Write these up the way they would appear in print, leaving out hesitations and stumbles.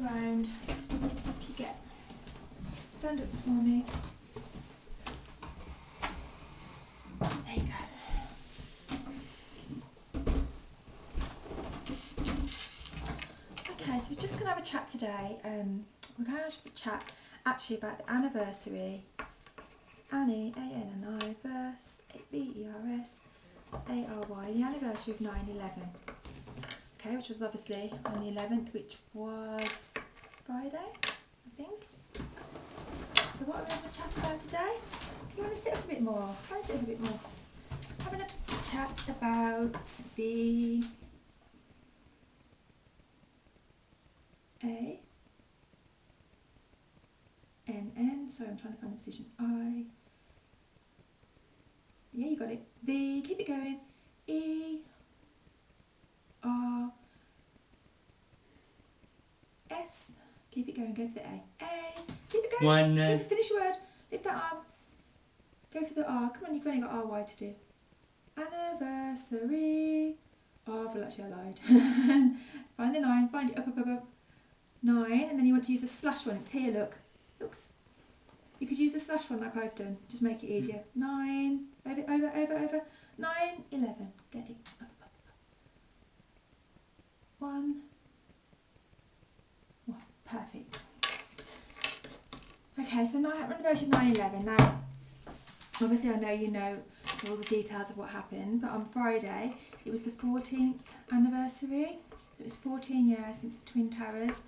around. If you get, stand up for me. There you go. Okay, so we're just going to have a chat today. We're going to have a chat actually about the anniversary. Annie, A-N-N-I, verse, B-E-R-S-A-R-Y, the anniversary of 9/11. Okay, which was obviously on the 11th, which was Friday, I think. So what are we having a chat about today? You want to sit up a bit more? Try and sit up a bit more. Having a chat about the A-N-N, sorry, I'm trying to find the position. I, yeah, you got it. V, keep it going. E, R, S, keep it going, go for the A. A, keep it going. Keep it, finish your word. Lift that arm. Go for the R. Come on, you've only got R-Y to do. Anniversary of, well actually I lied. Find the 9, find it up, 9, and then you want to use the slash one. It's here, look. Looks. You could use the slash one like I've done. Just make it easier. 9, over, 9, 11. Get it. Up. 1. Perfect. Okay, so now anniversary 9/11. Now, obviously I know you know all the details of what happened, but on Friday it was the 14th anniversary. So it was 14 years since the Twin Towers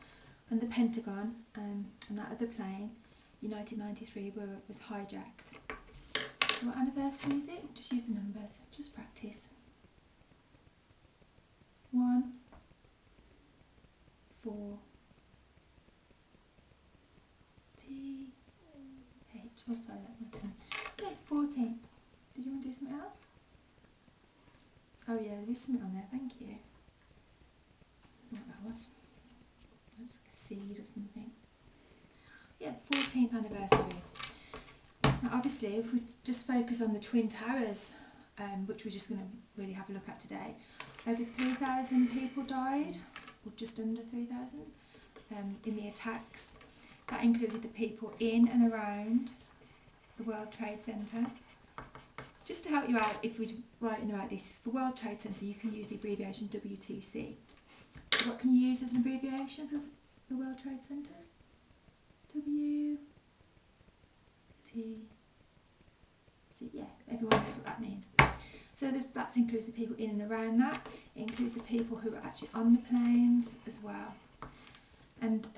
and the Pentagon and that other plane, United 93, was hijacked. So what anniversary is it? Just use the numbers, just practice. 1, 4, T, H, oh sorry, that's my turn. Okay, 14. Did you want to do something else? Oh yeah, there is something on there, thank you. I don't know what that was. That's like a seed or something. Yeah, 14th anniversary. Now obviously if we just focus on the Twin Towers, which we're just going to really have a look at today, over 3,000 people died, or just under 3,000, in the attacks. That included the people in and around the World Trade Center. Just to help you out, if we're writing about this, for World Trade Center you can use the abbreviation WTC. So what can you use as an abbreviation for the World Trade Centers? WTC. Yeah, everyone knows what that means. So that includes the people in and around that. It includes the people who were actually on the planes as well. And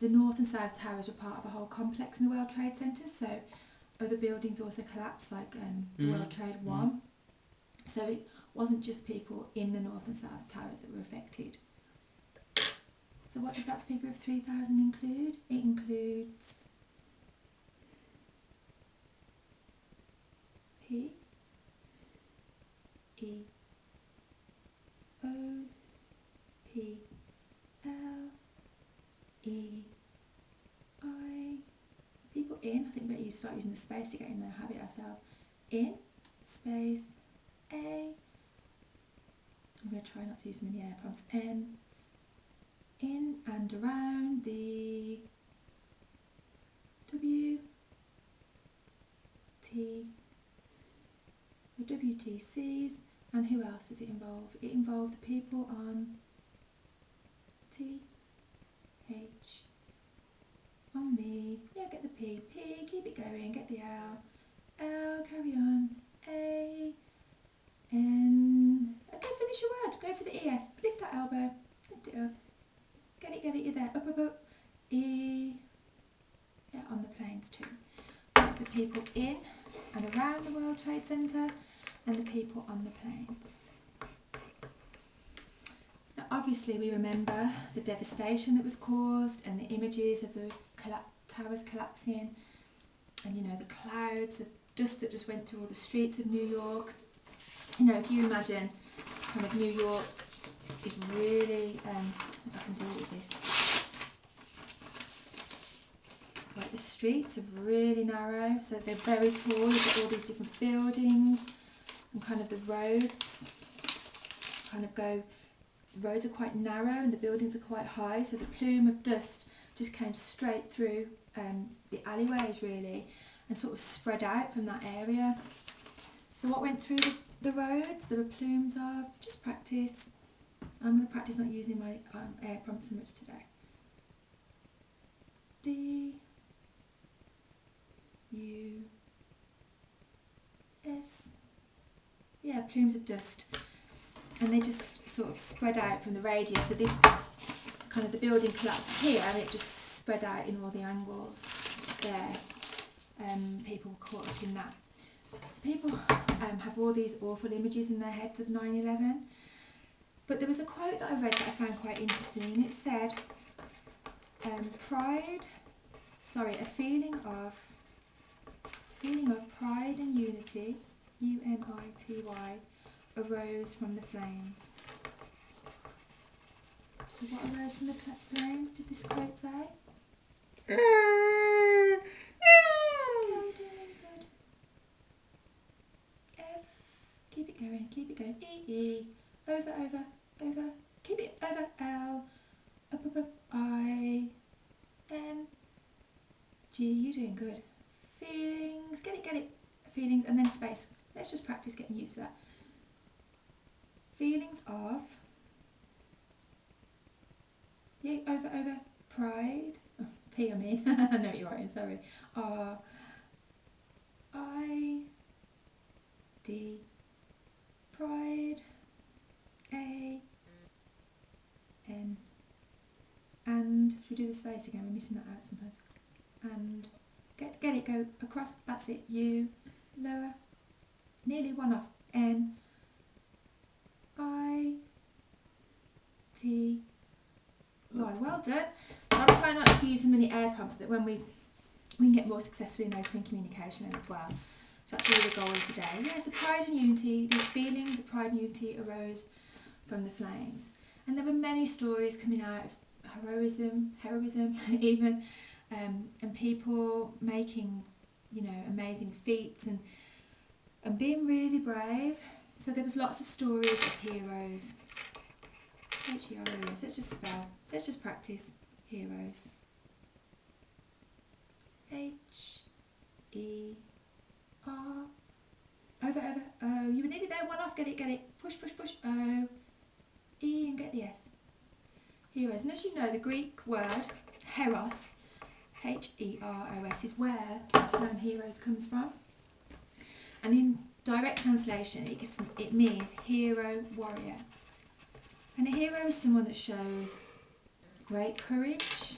the North and South Towers were part of a whole complex in the World Trade Center, so other buildings also collapsed, like the World Trade 1. So it wasn't just people in the North and South Towers that were affected. So what does that figure of 3,000 include? It includes P, E, O, P, L, E, I, people in, I think we better start using the space to get in the habit ourselves. In, space, A, I'm going to try not to use them in the air prompts, N, in and around the W, T, the WTCs, and who else does it involve? It involved the people on T, H, on the, yeah, get the P, keep it going, get the L, carry on, A, N, okay, finish your word, go for the ES, lift that elbow, lift it up, get it, you're there, up, E, yeah, on the planes too. That was the people in and around the World Trade Center and the people on the planes. Now obviously we remember the devastation that was caused and the images of the towers collapsing, and you know, the clouds of dust that just went through all the streets of New York. You know, if you imagine kind of New York is really, if I can deal with this, like the streets are really narrow, so they're very tall, you've got all these different buildings, and kind of the roads kind of go roads are quite narrow and the buildings are quite high, so the plume of dust just came straight through the alleyways really, and sort of spread out from that area. So what went through the roads? There were plumes of, just practice. I'm going to practice not using my air prompts so much today. D U S. Yeah, plumes of dust. And they just sort of spread out from the radius. So this kind of the building collapsed here and it just spread out in all the angles there. People were caught up in that. So people have all these awful images in their heads of 9/11. But there was a quote that I read that I found quite interesting, and it said, a feeling of pride and unity, unity, arose from the flames. So what arose from the flames did this quote say? Okay, doing good. F, keep it going, E, over, keep it over, L, up, I, N, G, you're doing good. Feelings, get it, feelings, and then space. Let's just practice getting used to that. Feelings of, yeah, over, pride, oh, P I mean, I know what you're writing, sorry, R, I, D, pride, A, N, and, should we do the space again? We're missing that out sometimes. And, get it, go across, that's it, U, lower, nearly one off, N, I, T, Y. Well done. I'm trying not to use so many air prompts that when we can get more successful in open communication as well. So that's really the goal of the day. Yeah, so pride and unity, these feelings of pride and unity arose from the flames. And there were many stories coming out of heroism even, and people making, amazing feats and being really brave. So there was lots of stories of heroes. H-E-R-O-S. Let's just spell. Let's just practice. Heroes. H-E-R. Over. O. You were nearly there. One off. Get it. Push. O. E and get the S. Heroes. And as you know, the Greek word heros, H-E-R-O-S, is where the term heroes comes from. And in direct translation, it means hero, warrior. And a hero is someone that shows great courage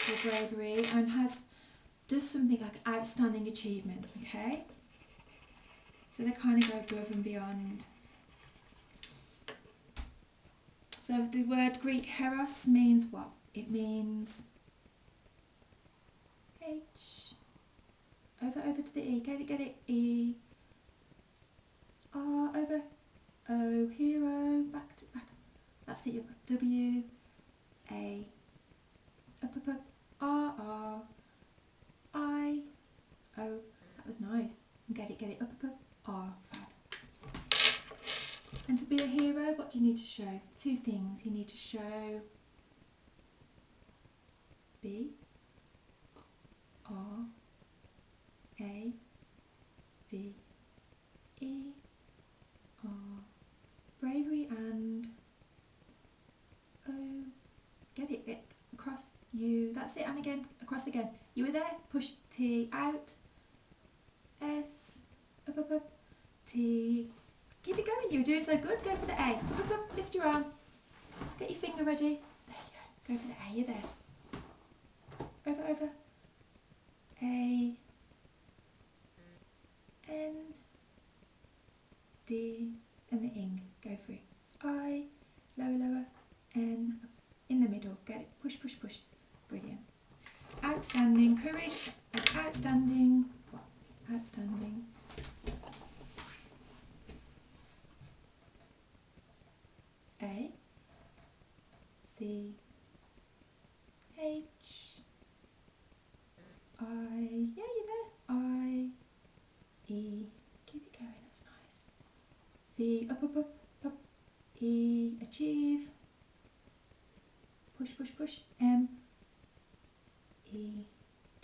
or bravery and does something like outstanding achievement, okay? So they kind of go above and beyond. So the word Greek heros means what? It means H, over to the E, get it, E, R, over, O, hero, back, that's it, you've got W, A, up, R, I, O, that was nice, and get it, up, R, fab. And to be a hero, what do you need to show? Two things, you need to show B, R, A, V, E, R, bravery and O, get across, U, that's it, and again, across again, you were there, push T, out, S, up, T, keep it going, you were doing so good, go for the A, up, lift your arm, get your finger ready, there you go, go for the A, you're there, over, A, N, D, and the ing, go for it, I, lower, N, in the middle, get it, push, brilliant, outstanding, courage, and outstanding, A, C, H, I, yeah, you're there, I, E, keep it going, that's nice, V, up, E, achieve, push, push, push, M, E,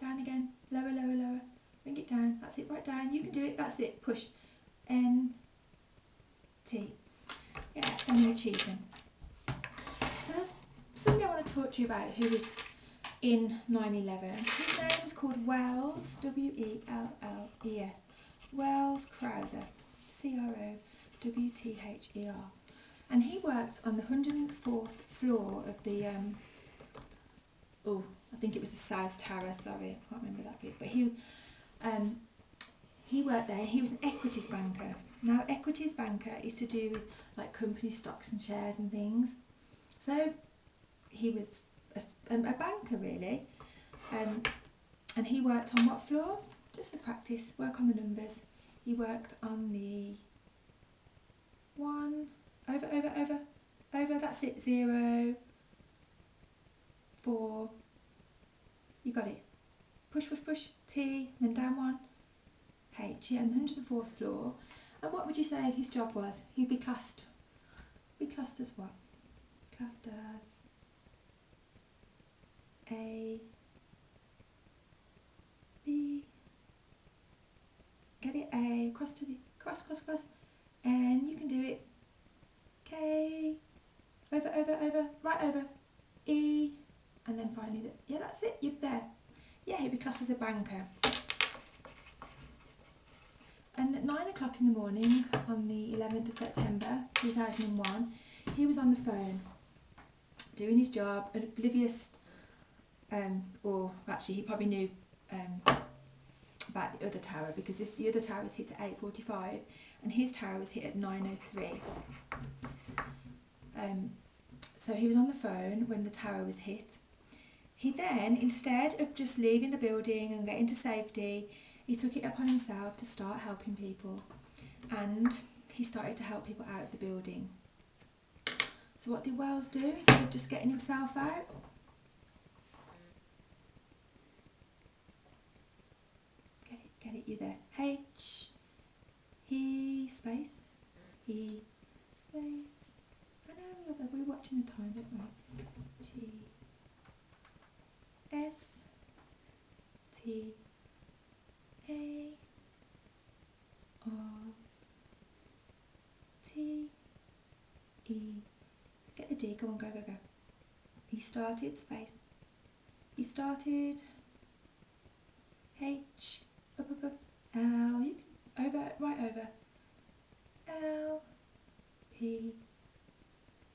down again, lower, lower, lower, bring it down, that's it, right down, you can do it, that's it, push, N, T. Yeah, outstanding achievement. So there's somebody I want to talk to you about who was in 9/11. His name was called Welles, W-E-L-L-E-S, Welles Crowther, C-R-O-W-T-H-E-R. And he worked on the 104th floor of the, I think it was the South Tower, sorry, I can't remember that bit. But he worked there, he was an equities banker. Now, equities banker is to do with like company stocks and shares and things. So he was a banker really. And he worked on what floor? Just for practice, work on the numbers. He worked on the 1, over, that's it, 0, 4, you got it. Push, push, push, T, then down 1, H, yeah, and the 104th floor. And what would you say his job was? He'd be classed as what? Classed as A, B, get it, A, cross to the, cross, and you can do it, K, over, right over, E, and then finally, yeah, that's it, you're there. Yeah, he'd be classed as a banker. And at 9 o'clock in the morning on the 11th of September 2001, he was on the phone doing his job, and oblivious, or actually he probably knew about the other tower, because the other tower was hit at 8:45 and his tower was hit at 9:03. So he was on the phone when the tower was hit. He then, instead of just leaving the building and getting to safety, he took it upon himself to start helping people, and he started to help people out of the building. So what did Welles do instead of just getting himself out? Get it, you there. H, he, space, he, space. I know we're watching the time, don't we? G, S, T, A, R, T, E. Get the D, go on, go. He started, space. He started, H, up, L, you can, over, right over, L, P,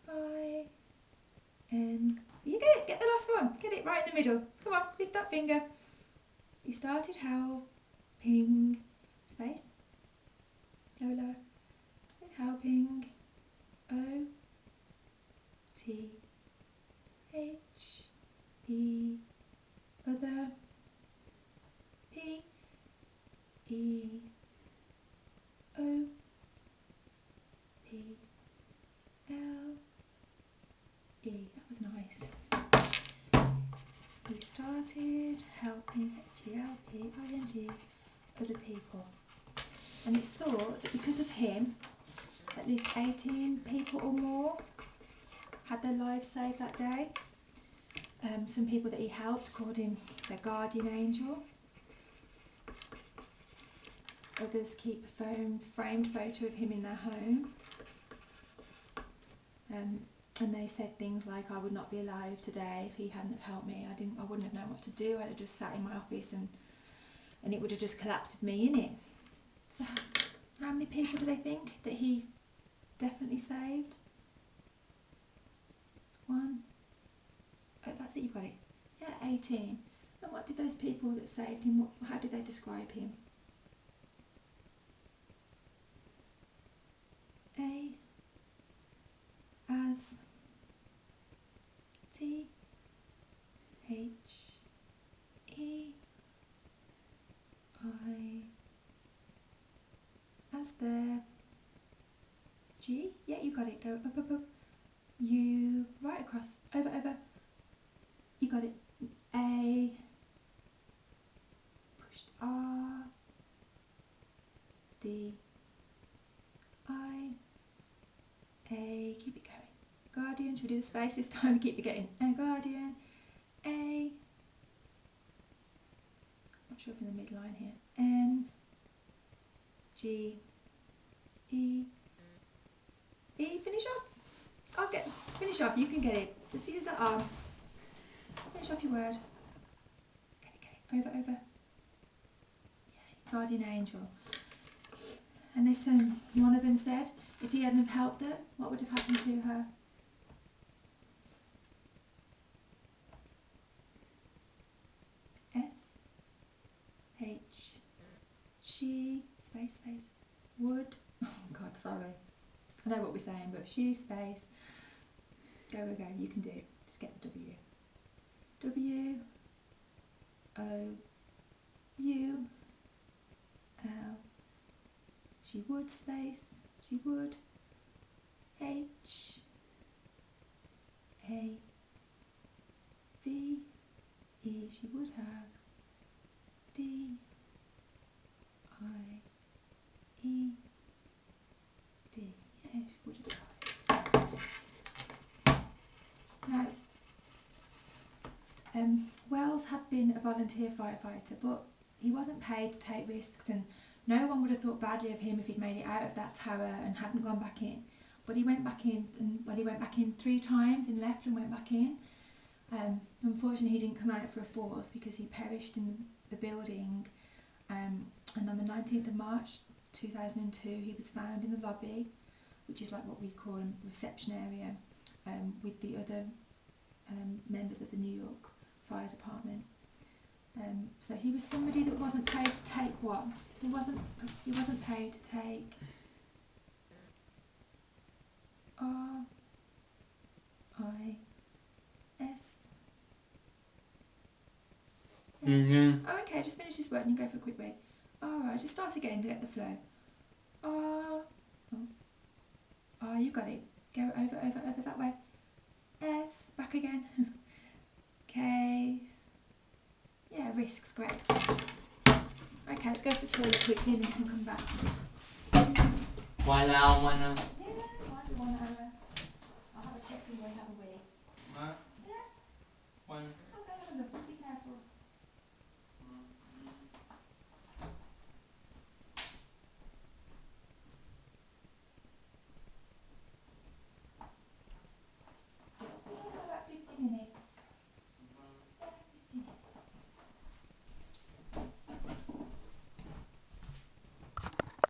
I, N. You get it, get the last one, get it right in the middle. Come on, lift that finger. He started helping, space, lower, helping, O, T, H, E, other, P, E, O, P, L, E. That was nice. He started helping H-E-L-P-I-N-G other people. And it's thought that because of him, at least 18 people or more had their lives saved that day. Some people that he helped called him their guardian angel. Others keep a framed photo of him in their home. And they said things like, I would not be alive today if he hadn't have helped me. I wouldn't have known what to do. I'd have just sat in my office and it would have just collapsed with me in it. So how many people do they think that he definitely saved? 1. Oh, that's it, you've got it. Yeah, 18. And what did those people that saved him, how did they describe him? A, as, T, H, E, I, as there, G, yeah, you got it, go up, U, right across, over, you got it, A, pushed R, D, I, A, keep it going. Guardian, should we do the space this time to keep it getting? A guardian, A, not sure if in the midline here, N, G, E, E, finish off. I'll get, finish off, you can get it. Just use that arm. Finish off your word. Get it, over, over. Yeah, guardian angel. And this, one of them said, if he hadn't have helped her, what would have happened to her? S, H, she, space, would, oh God, sorry. I know what we're saying, but she, space, go, you can do it. Just get the W. W, O, U, L, she would, space, she would, H, A, V, E, she would have, D, I, E, D, yeah, she would have died. Now, Welles had been a volunteer firefighter, but he wasn't paid to take risks, and no one would have thought badly of him if he'd made it out of that tower and hadn't gone back in. But he went back in, and he went back in 3 times and left and went back in. Unfortunately, he didn't come out for a 4th because he perished in the building. And on the 19th of March 2002, he was found in the lobby, which is like what we call a reception area, with the other members of the New York Fire Department. So he was somebody that wasn't paid to take what? He wasn't paid to take R, I, S. Oh, okay, just finish this word and you go for a quick break. Alright, just start again to get the flow. R, you got it. Go over that way. S, back again. K. Yeah, risks, great. Okay, let's go to the toilet quickly and then we can come back. 1 hour. Yeah, might be 1 hour. I'll have a check in when I have a wee.